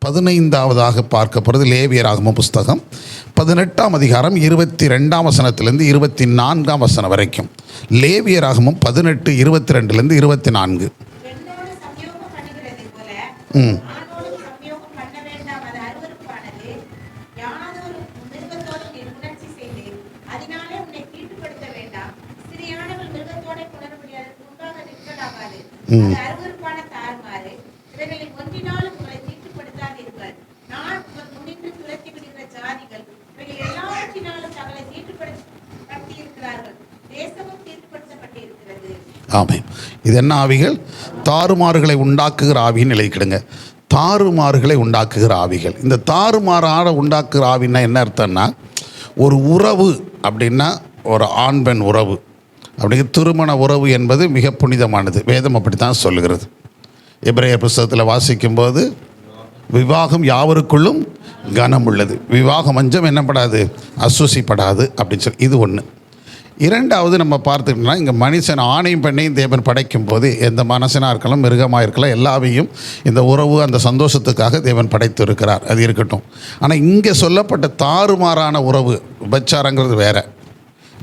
15ஆவதாக பார்க்கப்படுறது லேவியராகம புஸ்தகம் 18ஆம் அதிகாரம் 22ஆம் வசனத்திலிருந்து 24ஆம் வசனம் வரைக்கும். லேவியராகமம் 18 22லேருந்து 24. ஆமென். இது என்ன ஆவிகள்? தாறுமாறுகளை உண்டாக்குகிற ஆவின்னு எழுதிக்கிடுங்க. தாறுமாறுகளை உண்டாக்குகிற ஆவிகள். இந்த தாறுமாறான உண்டாக்குகிற ஆவின்னா என்ன அர்த்தம்னா, ஒரு உறவு அப்படின்னா ஒரு ஆண் பெண் உறவு அப்படிங்கிற திருமண உறவு என்பது மிக புனிதமானது. வேதம் அப்படி தான் சொல்லுகிறது. எபிரேயர் புஸ்தகத்தில் வாசிக்கும்போது விவாகம் யாவருக்குள்ளும் கனம் உள்ளது, விவாக மஞ்சம் என்னப்படாது, அசுசிப்படாது அப்படின்னு சொல்லி இது ஒன்று. இரண்டாவது நம்ம பார்த்துக்கிட்டோம்னா, இங்கே மனுஷன் ஆணையும் பெண்ணையும் தேவன் படைக்கும் போது எந்த மனுஷனாக இருக்கலாம், மிருகமாக இருக்கலாம், எல்லாவையும் இந்த உறவு அந்த சந்தோஷத்துக்காக தேவன் படைத்து இருக்கிறார். அது இருக்கட்டும். ஆனால் இங்கே சொல்லப்பட்ட தாறுமாறான உறவு, உபச்சாரங்கிறது வேறு,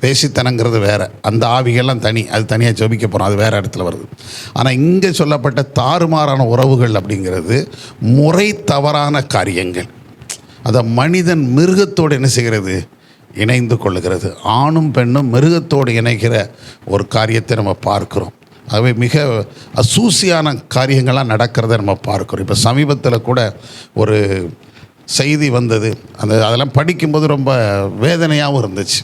வேசித்தனங்கிறது வேறு. அந்த ஆவிகள்லாம் தனி, அது தனியாக ஜெபிக்க போகிறோம், அது வேறு இடத்துல வருது. ஆனால் இங்கே சொல்லப்பட்ட தாறுமாறான உறவுகள் அப்படிங்கிறது முறை தவறான காரியங்கள். அதை மனிதன் மிருகத்தோடு என்ன செய்கிறது, இணைந்து கொள்ளுகிறது. ஆணும் பெண்ணும் மிருகத்தோடு இணைக்கிற ஒரு காரியத்தை நம்ம பார்க்குறோம். ஆகவே மிக அசூசியான காரியங்கள்லாம் நடக்கிறத நம்ம பார்க்குறோம். இப்போ சமீபத்தில் கூட ஒரு செய்தி வந்தது, அதெல்லாம் படிக்கும்போது ரொம்ப வேதனையாகவும் இருந்துச்சு.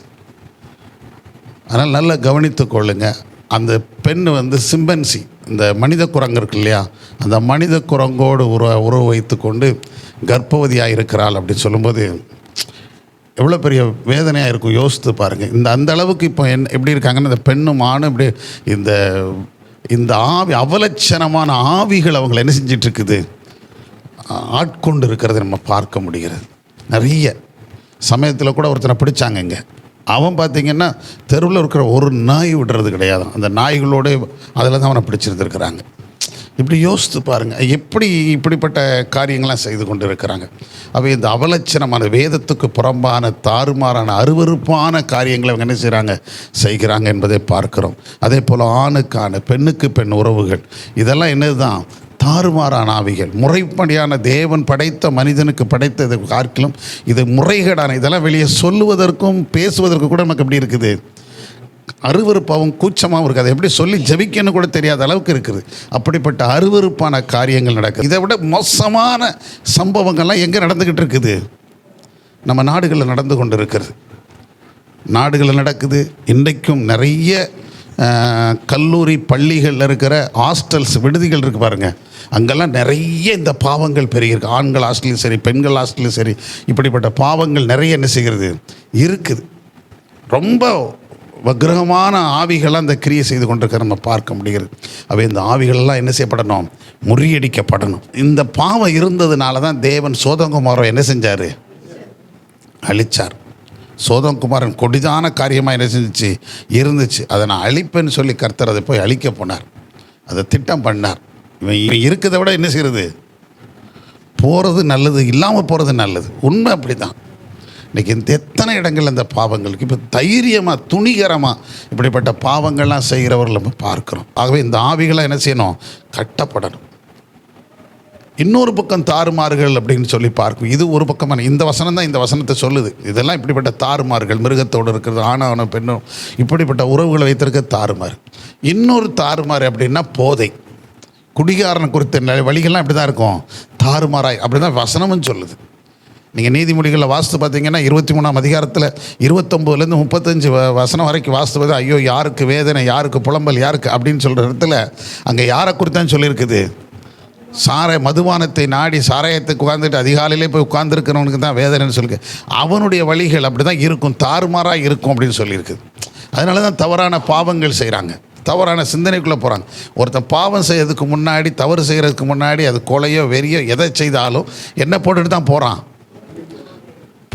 அதனால் நல்லா கவனித்து கொள்ளுங்க. அந்த பெண் சிம்பன்சி, இந்த மனித குரங்கு இருக்கு இல்லையா, அந்த மனித குரங்கோடு உறவு வைத்து கொண்டு கர்ப்பவதியாக இருக்கிறாள் அப்படின்னு சொல்லும்போது எவ்வளோ பெரிய வேதனையாக இருக்கும். யோசித்து பாருங்கள். அந்த அளவுக்கு இப்போ எப்படி இருக்காங்கன்னா, இந்த பெண்ணும் ஆணும் இப்படி இந்த ஆவி, அவலட்சணமான ஆவிகள் அவங்களை என்ன செஞ்சிட்ருக்குது, ஆட்கொண்டு இருக்கிறத நம்ம பார்க்க முடிகிறது. நிறைய சமயத்தில் கூட ஒருத்தனை பிடிச்சாங்க இங்கே. அவன் பார்த்திங்கன்னா தெருவில் இருக்கிற ஒரு நாய் விடுறது கிடையாது, அந்த நாய்களோடு அதில் தான் அவனை பிடிச்சிருந்துருக்கிறாங்க. இப்படி யோசித்து பாருங்கள், எப்படி இப்படிப்பட்ட காரியங்கள்லாம் செய்து கொண்டு இருக்கிறாங்க. அவை இந்த அவலட்சணமான வேதத்துக்கு புறம்பான தாறுமாறான அருவருப்பான காரியங்களை அவங்க என்ன செய்கிறாங்க என்பதை பார்க்குறோம். அதே போல் ஆணுக்கான பெண்ணுக்கு பெண் உறவுகள், இதெல்லாம் என்னது தான் தாறுமாறான ஆவிகள். முறைப்படியான தேவன் படைத்த மனிதனுக்கு படைத்தது பார்க்கலாம், இது முறைகேடான, இதெல்லாம் வெளியே சொல்லுவதற்கும் பேசுவதற்கும் கூட நமக்கு எப்படி இருக்குது, அருவருப்பாகவும் கூச்சமாகவும் இருக்குது. அதை எப்படி சொல்லி ஜெபிக்கன்னு கூட தெரியாத அளவுக்கு இருக்குது. அப்படிப்பட்ட அருவருப்பான காரியங்கள் நடக்குது. இதை விட மோசமான சம்பவங்கள்லாம் எங்கே நடந்துக்கிட்டு இருக்குது, நம்ம நாடுகளில் நடந்து கொண்டு இருக்கிறது. நாடுகளில் நடக்குது. இன்றைக்கும் நிறைய கல்லூரி பள்ளிகளில் இருக்கிற ஹாஸ்டல்ஸ், விடுதிகள் இருக்குது பாருங்கள், அங்கெல்லாம் நிறைய இந்த பாவங்கள் பெருகிருக்கு. ஆண்கள் ஹாஸ்டலும் சரி, பெண்கள் ஹாஸ்டலும் சரி, இப்படிப்பட்ட பாவங்கள் நிறைய என்ன செய்கிறது இருக்குது. ரொம்ப வக்கிரகமான ஆவிகளாக அந்த கிரியை செய்து கொண்டிருக்கிற நம்ம பார்க்க முடிகிறது. அவை இந்த ஆவிகளெல்லாம் என்ன செய்யப்படணும், முறியடிக்கப்படணும். இந்த பாவம் இருந்ததுனால தான் தேவன் சோதங்குமாரை என்ன செஞ்சார், அழித்தார். சோதங்குமாரன் கொடிதான காரியமாக என்ன செஞ்சிச்சு, இருந்துச்சு. அதை நான் அழிப்பேன்னு சொல்லி கர்த்தர் அதை போய் அழிக்க போனார், அதை திட்டம் பண்ணார். இவன் இருக்கிறத விட என்ன செய்கிறது, போகிறது நல்லது, இல்லாமல் போகிறது நல்லது. உண்மை அப்படி தான். இன்றைக்கி எத்தனை இடங்கள் அந்த பாவங்களுக்கு இப்போ தைரியமாக துணிகரமாக இப்படிப்பட்ட பாவங்கள்லாம் செய்கிறவர்கள் நம்ம பார்க்குறோம். ஆகவே இந்த ஆவிகளாக என்ன செய்யணும், கட்டப்படணும். இன்னொரு பக்கம் தாறுமாறுகள் அப்படின்னு சொல்லி பார்க்கும். இது ஒரு பக்கமான இந்த வசனம் தான் இந்த வசனத்தை சொல்லுது. இதெல்லாம் இப்படிப்பட்ட தாறுமாறுகள், மிருகத்தோடு இருக்கிறது, ஆணவனும் பெண்ணும் இப்படிப்பட்ட உறவுகளை வைத்திருக்க தாறுமாறு. இன்னொரு தாறுமாறு அப்படின்னா போதை, குடிகாரனை குறித்த வழிகள்லாம் இப்படி தான் இருக்கும், தாறுமாறாய் அப்படி தான் வசனமும் சொல்லுது. நீங்கள் நீதிமொழிகளில் வாஸ்து பார்த்தீங்கன்னா 23ஆம் அதிகாரத்தில் 29லேருந்து 35 வசனம் வரைக்கும் வாஸ்து பார்த்து, ஐயோ யாருக்கு வேதனை, யாருக்கு புலம்பல், யாருக்கு அப்படின்னு சொல்கிற இடத்துல அங்கே யாரை குறித்தான் சொல்லியிருக்குது, மதுபானத்தை நாடி சாராயத்துக்கு உட்காந்துட்டு அதிகாலையிலே போய் உட்கார்ந்துருக்கிறவனுக்கு தான் வேதனைன்னு சொல்லிருக்கு. அவனுடைய வழிகள் அப்படி தான் இருக்கும், தாறுமாறாக இருக்கும் அப்படின்னு சொல்லியிருக்குது. அதனால தான் தவறான பாவங்கள் செய்கிறாங்க, தவறான சிந்தனைக்குள்ளே போகிறாங்க. ஒருத்தன் பாவம் செய்யறதுக்கு முன்னாடி, தவறு செய்கிறதுக்கு முன்னாடி, அது கொலையோ வெறியோ எதை செய்தாலும் என்ன போட்டுட்டு தான் போகிறான்,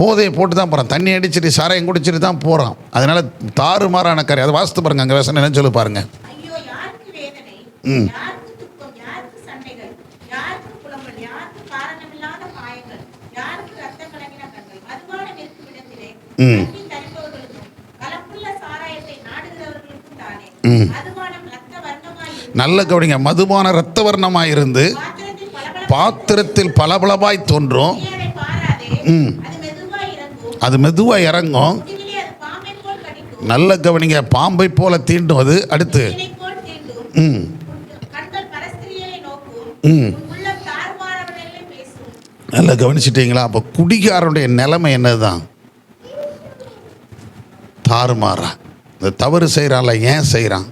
போதையை போட்டு தான் போகிறான், தண்ணி அடிச்சுட்டு சாராயம் குடிச்சிட்டு தான் போகிறான். அதனால் தாறுமாறான காரியம். அதை வாசித்து பாருங்கள், அங்கே வசனம் என்ன சொல்லி பாருங்கள். ம் ம் நல்ல கவனிங்க. மதுபான இரத்த வர்ணமாய் இருந்து பாத்திரத்தில் பளபளவாய் தோன்றும். ம் அது மெதுவாக இறங்கும். நல்ல கவனிங்க. பாம்பை போல தீண்டும் அது. அடுத்து ம் ம் நல்லா கவனிச்சிட்டிங்களா? அப்போ குடிகாரனுடைய நிலைமை என்னதுதான்? தாறுமாறா. இந்த தவறு செய்கிறான்ல, ஏன் செய்கிறான்?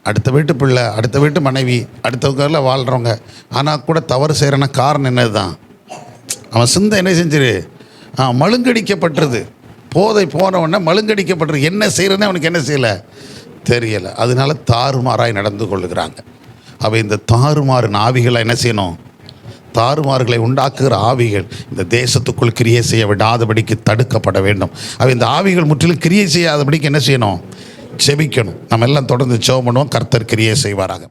அடுத்த வீட்டு பிள்ளை, அடுத்த வீட்டு மனைவி, அடுத்தவங்கள வாழ்கிறவங்க, ஆனால் கூட தவறு செய்கிறான காரணம் என்னது தான்? அவன் சிந்தை என்ன செஞ்சிரு? மழுங்கடிக்கப்பட்டது. போதை போனவொடனே மழுங்கடிக்கப்பட்டது. என்ன செய்கிறேன்னு அவனுக்கு என்ன செய்யலை தெரியலை. அதனால தாறுமாறாய் நடந்து கொள்ளுகிறாங்க. அவை இந்த தாறுமாறு ஆவிகளை என்ன செய்யணும்? தாறுமாறுகளை உண்டாக்குகிற ஆவிகள் இந்த தேசத்துக்குள் கிரியை செய்ய விடாதபடிக்கு தடுக்கப்பட வேண்டும். அவை இந்த ஆவிகள் முற்றிலும் கிரியை செய்யாதபடிக்கு என்ன செய்யணும்? ஜெபிக்கணும். நம்ம எல்லாம் தொடர்ந்து ஜெபம் பண்ணுவோம். கர்த்தர் கிரியை செய்வாராக.